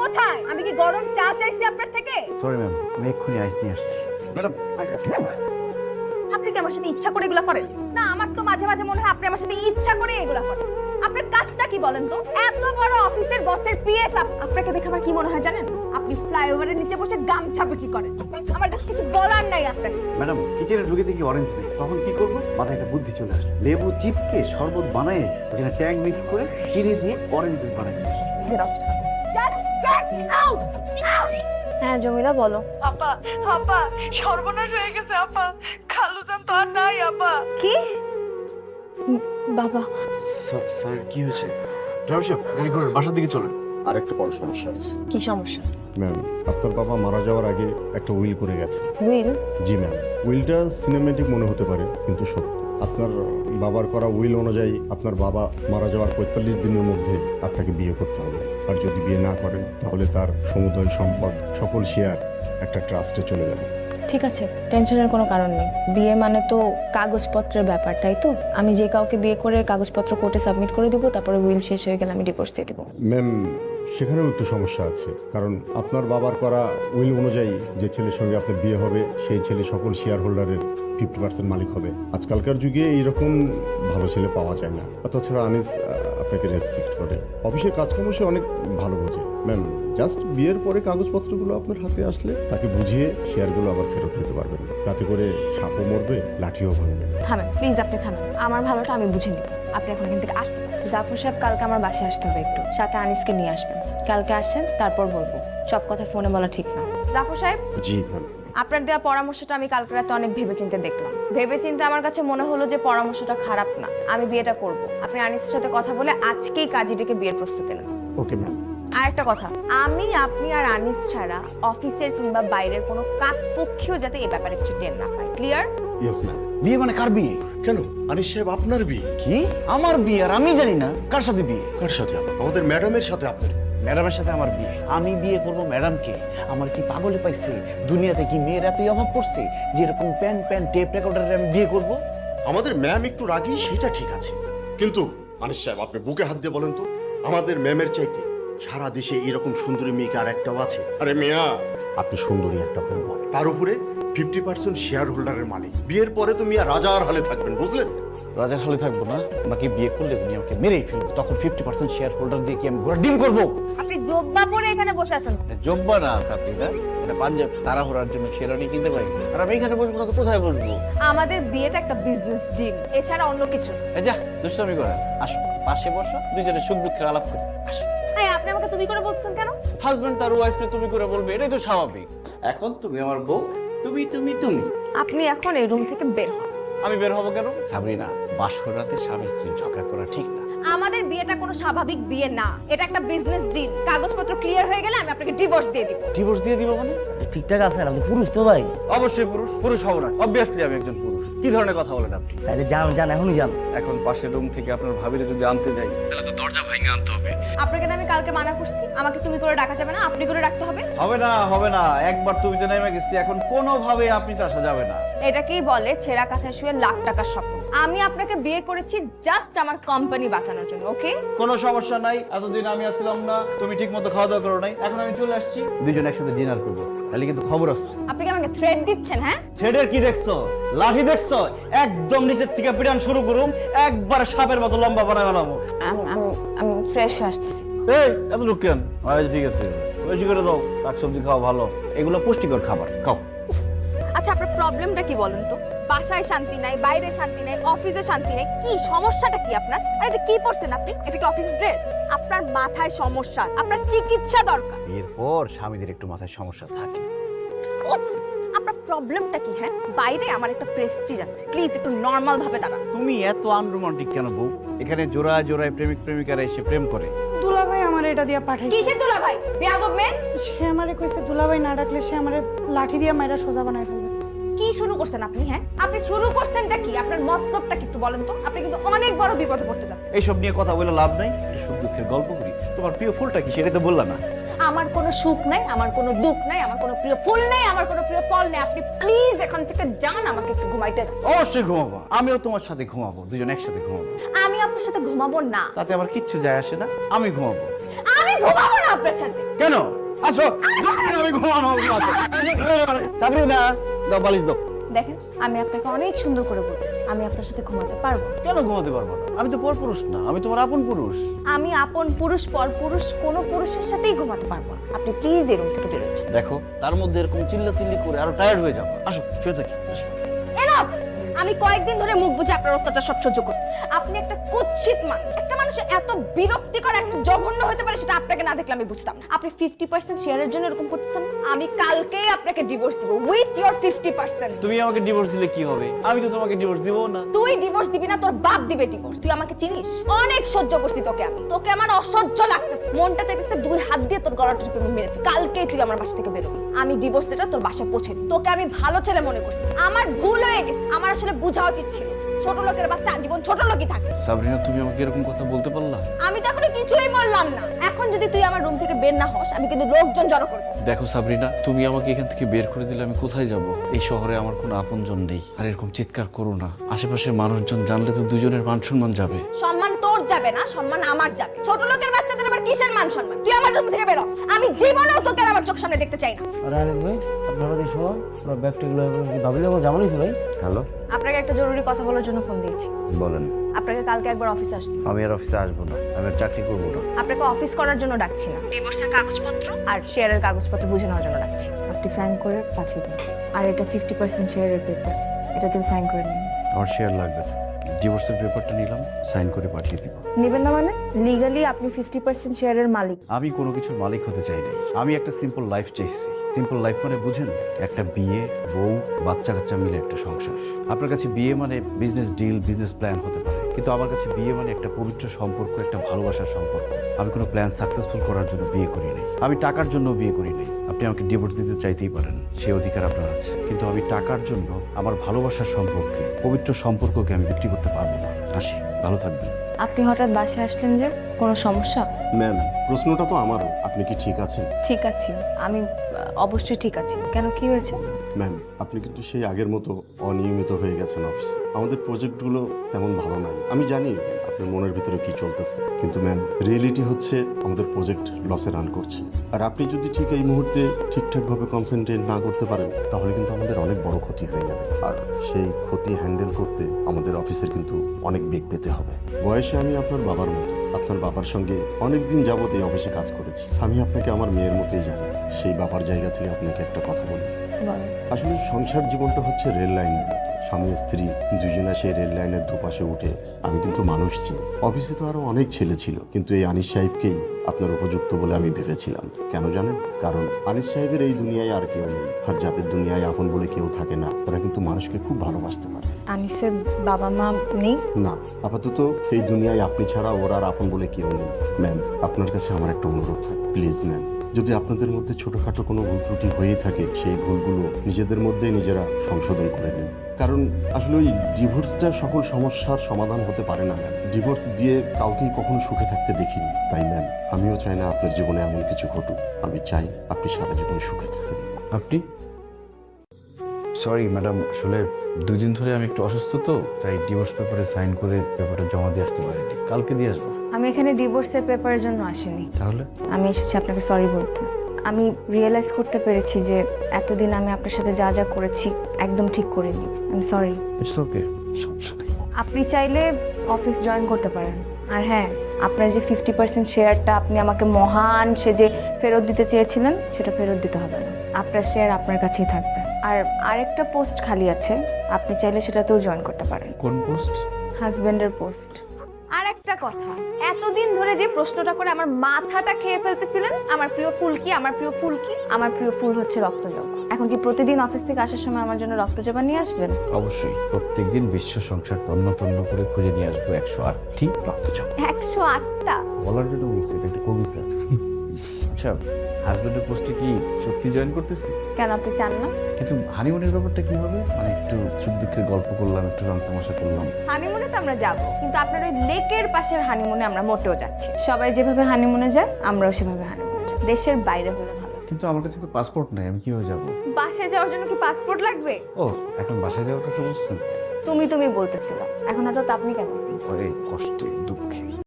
কোথায়? আমি কি গরম চা চাইছি আপনার থেকে? সরি ম্যাম, আমি এক্ষুনি আইস নিয়ে আসছি। ম্যাডাম, আপনি কি আমার সাথে ইচ্ছা করে এগুলা করেন? না, আমার তো মাঝে মাঝে মনে হয় আপনি আমার সাথে ইচ্ছা করে এগুলা করেন। আপনার কাজটা কি বলেন তো? এত বড় অফিসের বসের পিএস আপনাকে দেখে আমার কি মনে হয় জানেন? আপনি ফ্লাইওভারের নিচে বসে গামছা বিক্রি করেন। আমার কাছে কিছু বলার নাই আপনাকে। ম্যাডাম কিচেনে ঢুকে দেখি অরেঞ্জ নেই, তখন কি করবো? মাথায় একটা বুদ্ধি চলে আসে, লেবু চিপকে শরবত বানায় ওখানে ট্যাং মিক্স করে চিনি দিয়ে অরেঞ্জ জুস বানাই। হ্যাঁ জমিলা বলো। আপা আপা সর্বনাশ হয়ে গেছে আপা, খালুজান তো আর নাই আপা। কি? বাবা স্যার কি হয়েছে? ড্রাইভার সাহেব গাড়ি ঘোরান, বাসার দিকে চলেন। আরেকটা বড় সমস্যা আছে কি সমস্যা? ম্যাম। আপনার বাবা মারা যাওয়ার আগে একটা উইল করে গেছে। উইল? জি ম্যাম। উইলটা সিনেমেটিক মনে হতে পারে কিন্তু সত্য। আপনার বাবার করা উইল অনুযায়ী আপনার বাবা মারা যাওয়ার ৪৫ দিনের মধ্যে আপনাকে বিয়ে করতে হবে। আর যদি বিয়ে না করেন তাহলে তার সমুদয় সম্পদ সকল শেয়ার একটা ট্রাস্টে চলে যাবে। ঠিক আছে, টেনশনের কোনো কারণ নেই। বিয়ে মানে তো কাগজপত্রের ব্যাপার, তাই তো? আমি যে কাউকে বিয়ে করে কাগজপত্র কোর্টে সাবমিট করে দিব, তারপরে উইল শেষ হয়ে গেলে আমি ডিভোর্স দিয়ে দেবো। ম্যাম, সেখানেও একটু সমস্যা আছে, কারণ আপনার বাবার করা উইল অনুযায়ী যে ছেলের সঙ্গে আপনার বিয়ে হবে সেই ছেলে সকল শেয়ার হোল্ডারের 50% মালিক হবে। আজকালকার যুগে এইরকম ভালো ছেলে পাওয়া যায় না। তাছাড়া আনিস আপনাকে রেসপেক্ট করে, অফিসের কাজকর্ম সে অনেক ভালো বোঝে। ম্যাম, জাস্ট বিয়ের পরে কাগজপত্রগুলো আপনার হাতে আসলে তাকে বুঝিয়ে শেয়ারগুলো আবার ফেরত দিতে পারবেন। তাতে করে সাপও মরবে, লাঠিও ভাঙবে। থামেন প্লিজ, আপনি থামেন। আমার ভালোটা আমি বুঝে নিব। আপনি এখন এখান থেকে আসতে পারেন। জাফর সাহেব, কালকে আমার বাসায় আসতে হবে একটু, সাথে আনিসকে নিয়ে আসবেন। কালকে আসেন, তারপর বলবো। সব কথা ফোনে বলা ঠিক না। জাফর সাহেব, জি ম্যাম। আপনার দেওয়া পরামর্শটা আমি কালকে রাতে অনেক ভেবেচিন্তে দেখলাম। ভেবেচিন্তে আমার কাছে মনে হলো যে পরামর্শটা খারাপ না। আমি বিয়েটা করব। আপনি আনিসের সাথে কথা বলে আজকেই কাজী ডেকে বিয়ের প্রস্তুতি নেন। Okay ma'am. আর একটা কথা, আমি, আপনি আর আনিস ছাড়া অফিসের কিংবা বাইরের কোনো কাকপক্ষীও যাতে এই ব্যাপারে কিছু টের না পায়। ক্লিয়ার? Yes ma'am. বিয়ে মানে কার বিয়ে? কেন আনিস সাহেব, আপনার বিয়ে? কি আমার বিয়ে? আর আমি জানি না কার সাথে বিয়ে। কার সাথে? আমাদের ম্যাডামের সাথে আপনার। ম্যাডামের সাথে আমার বিয়ে? আমি বিয়ে করবো ম্যাডামকে? আমার কি পাগলে পাইছে? দুনিয়াতে কি মেয়ের এতই অভাব পড়ছে যে এরকম প্যান প্যান টেপ রেকর্ডারে আমি বিয়ে করব? আমাদের ম্যাম একটু রাগী, সেটা ঠিক আছে, কিন্তু আনিস সাহেব আপনি বুকে হাত দিয়ে বলেন তো, আমাদের ম্যামের চাইতে সারা দেশে এরকম সুন্দরী মেয়েকে আর একটাও আছে? আরে মিয়া, আপনি সুন্দরী একটা বউ, তার উপরে 50% শেয়ার হোল্ডারের মালিক। বিয়ের পরে তো মিয়া রাজার হালে থাকবেন, বুঝলেন? রাজার হালে থাকবো না, আমাকে বিয়ে করলে উনি আমাকে মেরেই ফেলবে। তখন 50% শেয়ার হোল্ডার দিয়ে কি আমি ঘোড়া ডিম করবো? আপনি জব্বা পরে এখানে বসে আছেন। জব্বা না আপনি না, এটা পাঞ্জাব তাড়াহুড়ার জন্য শেরানি কিনতে পারি। আর আমি এখানে বসবো না তো কোথায় বসবো? আমাদের বিয়েটা একটা বিজনেস ডিল, এছাড়া অন্য কিছু। এই যা দুষ্টামি করে, আসো পাশে বসো, দুজনে সুখ দুঃখের আলাপ করি। আসো। এই, আপনি আমাকে তুমি করে বলছেন কেন? হাজবেন্ড তার ওয়াইফকে তুমি করে বলবে, এটাই তো স্বাভাবিক। এখন তুমি আমার বউ, তুমি তুমি তুমি। আপনি এখন এই রুম থেকে বের হন। আমি বের হবো কেন? সাবরিনা, বাসর রাতে স্বামী স্ত্রী ঝগড়া করা ঠিক না। আমাদের বিয়েটা কোনো স্বাভাবিক বিয়ে না, এটা একটা বিজনেস ডিল। কাগজপত্র ক্লিয়ার হয়ে গেলে আমি আপনাকে ডিভোর্স দিয়ে দিব। ডিভোর্স দিয়ে দিব মানে? ঠিকঠাক আছে, আপনি পুরুষ তো ভাই? অবশ্যই পুরুষ। পুরুষ হব না, অবভিয়াসলি আমি একজন পুরুষ। কি ধরনের কথা বলেন আপনি? তাহলে যান যান, এখনই যান। এখন পাশের রুম থেকে আপনার ভাবিরে যদি আনতে যাই তাহলে তো দরজা ভাঙা আনতে হবে। আপনাকে না আমি কালকে মানা করছি, আমাকে তুমি করে ডাকা যাবে না, আপনি করে ডাকতে হবে। হবে না, হবে না। একবার তুমি তো নেমে গেছি, এখন কোনোভাবে আপনি তো আসা যাবে না। এটাকেই বলে ছেঁড়া কাঁথায় শুয়ে লাখ টাকার স্বপ্ন। আমি আপনাকে বিয়ে করেছি জাস্ট আমার কোম্পানি বাঁচানোর জন্য, ওকে? কোনো সমস্যা নাই, এতদিন আমি আসছিলাম না, তুমি ঠিক মতো খাওয়া দাওয়া করো নাই, এখন আমি চলে আসছি, দুজন একসাথে ডিনার করবো। তাহলে কিন্তু খবর আছে। আপনি কি আমাকে থ্রেট দিচ্ছেন? হ্যাঁ, থ্রেডের কি দেখছো? লাঠি দেখছো? একদম নিচের থেকে পিটান শুরু করুম, একবার সাপের মতো লম্বা বানায় বানাবো। আমি ফ্রেশ আসতেছি। এই এত লোক কেন? ঠিক আছে, বেশি করে দাও। শাকসবজি খাওয়া ভালো, এগুলো পুষ্টিকর খাবার, খাও। আচ্ছা আপনার প্রবলেমটা কি বলেন তো? বাসায় শান্তি নাই, বাইরে শান্তি নাই, অফিসে শান্তি নাই, কি সমস্যাটা কি আপনার? আর এটা কি পরছেন আপনি? এটা কি অফিস ড্রেস? আপনার মাথায় সমস্যা, আপনার চিকিৎসা দরকার। এরপর স্বামীদের একটু মাথায় সমস্যা থাকে। আপনার প্রবলেমটা কি? হ্যাঁ, বাইরে আমার একটা প্রেস্টিজ আছে, প্লিজ একটু নর্মাল ভাবে দাঁড়ান। তুমি এত আনরোমান্টিক কেন বউ? এখানে জোড়ায় জোড়ায় প্রেমিক প্রেমিকারা এসে প্রেম করে। দুলাভাই আমার এটা দিয়া পাঠাইছে। কিসের দুলা ভাই? বেয়াদব মেয়ে। সে আমারে কইছে দুলাভাই না ডাকলে সে আমারে লাঠি দিয়া মাইরা সোজা বানাই ফেলবে। কি শুরু করছেন আপনি? হ্যাঁ, আপনি শুরু করছেনটা কি? আপনার মতলবটা কি একটু বলেন তো? আপনি কিন্তু অনেক বড় বিপদে পড়তে যাচ্ছেন। এইসব নিয়ে কথা বলে লাভ নাই, একটু সুখ দুঃখের গল্প করি। তোমার প্রিয় ফুলটা কি সেটা তো বললা না। আমার কোনো সুখ নাই, আমার কোনো দুঃখ নাই, আমার কোনো প্রিয় ফুল নাই, আমার কোনো প্রিয় ফল নেই। আপনি প্লিজ এখান থেকে যান, আমাকে একটু ঘুমাইতে দাও। অবশ্যই ঘুমাবো, আমিও তোমার সাথে ঘুমাবো, দুজন একসাথে ঘুমাবো। আমি আপনার সাথে ঘুমাবো না। তাতে আমার কিচ্ছু যায় আসে না, আমি ঘুমাবো। আমি ঘুমাবো না আপনার সাথে। কেন আসো আমি ঘুমানো সাবরিনা দাও বালিশ দাও। দেখেন আমি আপনাকে অনেক সুন্দর করে বলতেছি আমি আপনার সাথে ঘুমাতে পারবো না। কেন ঘুমাতে পারবো না? আমি তো পরপুরুষ না, আমি তোমার আপন পুরুষ। আমি আপন পুরুষ পর পুরুষ কোনো পুরুষের সাথেই ঘুমাতে পারবো না। আপনি প্লিজ এই রুম থেকে বেরোয় যান। দেখো তার মধ্যে এরকম চিল্লাচিল্লি করে আরো টায়ার্ড হয়ে যাবো। আসো শুয়ে থাকি আসো। এনাফ! আমি কয়েকদিন ধরে মুখ বুঝে আপনার অত্যাচার সব সহ্য করি। আপনি একটা কুৎসিত মানুষ। একটা মানুষ এত বিরক্তিকর একটা জঘন্য হতে পারে সেটা আপনাকে না দেখলে আমি বুঝতাম না। আপনি 50% শেয়ারের জন্য এরকম করতেছেন। আমি কালকেই আপনাকে ডিভোর্স দিব উইথ ইওর 50%। তুমি আমাকে ডিভোর্স দিলে কি হবে? আমি তো তোমাকে ডিভোর্স দিব না। তুই ডিভোর্স দিবি না, তোর বাপ দিবে ডিভোর্স। তুই আমাকে চিনিস? অনেক সহ্য করছি তোকে আমি। তোকে আমার অসহ্য লাগতেছে। মনটা চাইতেছে দুই হাত দিয়ে তোর গলাটা টিপে মেরে ফেলি। কালকেই তুই আমার বাসা থেকে বেরোবি। আমি ডিভোর্স লেটার তোর বাসায় পৌঁছে দিই। তোকে আমি ভালো ছেলে মনে করছি। আমার ভুল হয়ে গেছে। আমার আসলে বোঝা উচিত ছিল। ছোট লোকের বাচ্চা জীবন ছোট লোকই থাকে। সাবরিনা তুমি আমাকে এরকম কথা বলতে পারলা? আমি তো এখনো কিছুই বললাম না। এখন যদি তুই আমার রুম থেকে বের না হস আমি কিন্তু লোকজন জড়ো করবো। দেখো সাবরিনা, তুমি আমাকে এখান থেকে বের করে দিলে আমি কোথায় যাব? এই শহরে আমার কোনো আপনজন নেই। আর এরকম চিৎকার করো না। আশেপাশের মানুষজন জানলে তো দুজনের মান সম্মান যাবে। সম্মান তোর যাবে না, সম্মান আমার যাবে। ছোট লোকের বাচ্চাদের আবার কিসের মান সম্মান? তুই আমার রুম থেকে বেরো। আমি জীবনেও তোকে আর আমার চোখ সামনে দেখতে চাই না। আরে আরে ভাই আপনারা দেখো আপনার ব্যাগটাগুলো ভাবিলে আমার জামা নিয়েছে ভাই। হ্যালো, আপনাকে একটা জরুরি কথা বলার জন্য ফোন দিয়েছি। বলেন। আপনাকে কালকে একবার অফিসে আসতে। আমি আর অফিসে আসবো না, আমি আর চাকরি করবো না। আপনাকে অফিস করার জন্য ডাকছি না, ডিভোর্সের কাগজপত্র আর শেয়ারের কাগজপত্র বুঝে নেওয়ার জন্য ডাকছি। আপনি সাইন করে পাঠিয়ে দিন। আর এটা 50% শেয়ারের পেপার, এটাতে সাইন করে নিন। আমার শেয়ার লাগবে না। ডিভোর্সের পেপারটা নিলাম, সাইন করে পাঠিয়ে দিব। নেবেন না মানে? লিগালি আপনি 50% শেয়ারের মালিক। আমি কোনো কিছুর মালিক হতে চাই নাই। আমি একটা সিম্পল লাইফ চাইছি। সিম্পল লাইফ মানে বুঝেন, একটা বিয়ে, বউ, বাচ্চা কাচ্চা মিলে একটা সংসার। আপনার কাছে বিয়ে মানে বিজনেস ডিল, বিজনেস প্ল্যান হতে পারে, কিন্তু আমার কাছে বিয়ে মানে একটা পবিত্র সম্পর্ক, একটা ভালোবাসার সম্পর্ক। আমি কোনো প্ল্যান সাকসেসফুল করার জন্য বিয়ে করি নাই। আমি টাকার জন্য বিয়ে করি নাই। আপনি আমাকে ডিভোর্স দিতে চাইতেই পারেন, সে অধিকার আপনার আছে, কিন্তু আমি টাকার জন্য আমার ভালোবাসার সম্পর্কে, পবিত্র সম্পর্ককে আমি বিক্রি করতে পারবো না। আসি, ভালো থাকবেন। আপনি হঠাৎ বাসায় আসলেন যে, কোনো সমস্যা? ম্যাম, প্রশ্নটা তো আমারও। আপনি কি ঠিক আছেন? ঠিক আছি আমি, অবশ্যই ঠিক আছি। কেন, কি হয়েছে? ম্যাম, আপনি কিন্তু সেই আগের মতো অনিয়মিত হয়ে গেছেন অফিসে। আমাদের প্রজেক্টগুলো তেমন ভালো নাই। আমি জানি আপনার মনের ভিতরে কি চলতেছে, কিন্তু ম্যাম রিয়েলিটি হচ্ছে আমাদের প্রজেক্ট লসে রান করছে। আর আপনি যদি ঠিক এই মুহূর্তে ঠিকঠাকভাবে কনসেন্ট্রেট না করতে পারেন তাহলে কিন্তু আমাদের অনেক বড় ক্ষতি হয়ে যাবে। আর সেই ক্ষতি হ্যান্ডেল করতে আমাদের অফিসের কিন্তু অনেক বেগ পেতে হবে। বয়সে আমি আপনার বাবার মতো। আপনার বাবার সঙ্গে অনেক দিন যাবত এই অফিসে কাজ করেছি। আমি আপনাকে আমার মেয়ের মতোই জানি। সেই বাবার জায়গা থেকে আপনাকে একটা কথা বলি। বলো। আসলে সংসার জীবনটা হচ্ছে রেল লাইনের মতো। স্বামী স্ত্রী দুজনে সেই রেল লাইনের দুপাশে উঠে আমি কিন্তু মানুষ চিনি। অফিসে তো আরো অনেক ছেলে ছিল, কিন্তু এই আনিস সাহেবকেই আপনার উপযুক্ত বলে আমি ভেবেছিলাম। কেন জানেন? কারণ আনিস সাহেবের এই দুনিয়ায় আর কেউ নেই। আর যাদের দুনিয়ায় আপন বলে কেউ থাকে না, ওরা কিন্তু মানুষকে খুব ভালোবাসতে পারে। আনিসের বাবা মা নেই? না, আপাতত এই দুনিয়ায় আপনি ছাড়া ওরা আর আপন বলে কেউ নেই। ম্যাম, আপনার কাছে আমার একটা অনুরোধ, প্লিজ ম্যাম, যদি আপনাদের মধ্যে ছোটখাটো কোনো ভুল ত্রুটি হয়েই থাকে সেই ভুলগুলো নিজেদের মধ্যে নিজেরা সংশোধন করে নিন। কারণ আসলে ওই ডিভোর্সটা সকল সমস্যার সমাধান হতে পারে না ম্যাম। ডিভোর্স দিয়ে কাউকেই কখনো সুখে থাকতে দেখিনি। তাই ম্যাম, আমিও চাই না আপনার জীবনে এমন কিছু ঘটুক। আমি চাই আপনি সারা জীবন সুখে থাকেন। আপনি? সরি ম্যাডাম, আসলে 2 দিন ধরে আমি একটু অসুস্থ, তো তাই ডিভোর্স পেপারে সাইন করে পেপারটা জমা দিয়ে আসতে পারিনি। কালকে দিয়ে আসবো। আমি এখানে ডিভোর্সের পেপারের জন্য আসিনি। তাহলে? আমি এসেছি আপনাকে সরি বলতে। আমি রিয়েলাইজ করতে পেরেছি যে এতদিন আমি আপনার সাথে যা যা করেছি একদম ঠিক করিনি। আমি সরি। ইটস ওকে, সমস্যা নেই। আপনি চাইলে অফিস জয়েন করতে পারেন। আর হ্যাঁ, আপনার যে 50% শেয়ারটা আপনি আমাকে মহান সেজে ফেরত দিতে চেয়েছিলেন সেটা ফেরত দিতে হবে না। আপনার শেয়ার আপনার কাছেই থাকবে। আর আরেকটা পোস্ট খালি আছে, আপনি চাইলে সেটাতেও জয়েন করতে পারেন। কোন পোস্ট? হাজবেন্ডের পোস্ট। আর একটা কথা, এতদিন ধরে যে প্রশ্নটা করে আমার মাথাটা খেয়ে ফেলতেছিলেন, আমার প্রিয় ফুল কি, আমার প্রিয় ফুল কি? আমার প্রিয় ফুল হচ্ছে রক্তজবা। এখন কি প্রতিদিন অফিস থেকে আসার সময় আমার জন্য রক্তজবা নিয়ে আসবেন? অবশ্যই, প্রত্যেকদিন বিশ্ব সংসার তন্ন তন্ন করে খুঁজে নিয়ে আসবো 108টি রক্তচাপ। 108টা? বলার জন্য বলছি, এটা একটা কবিতা। আচ্ছা, হাজবেন্ডের পোস্টে কি সত্যি জয়েন করতেছি? কেন, আপনি চান না? কিন্তু হানিমুনের ব্যাপারটা কি হবে? মানে একটু সুখ দুঃখের গল্প করলাম, একটু রং তামাশা করলাম। হানিমুনে তো আমরা যাব, কিন্তু আপনার ওই লেকের পাশের হানিমুনে আমরা মোটেও যাচ্ছি। সবাই যেভাবে হানিমুনে যায় আমরাও সেভাবে হানিমুনে যাই। দেশের বাইরে হলে ভালো। কিন্তু আমার কাছে তো পাসপোর্ট নাই, আমি কিভাবে যাবো? বাসায় যাওয়ার জন্য কি পাসপোর্ট লাগবে? ও, এখন বাসায় যাওয়ার কথা বলছেন? তুমি বলতেছিল, এখন হঠাৎ আপনি কেন? ওই কষ্টে দুঃখে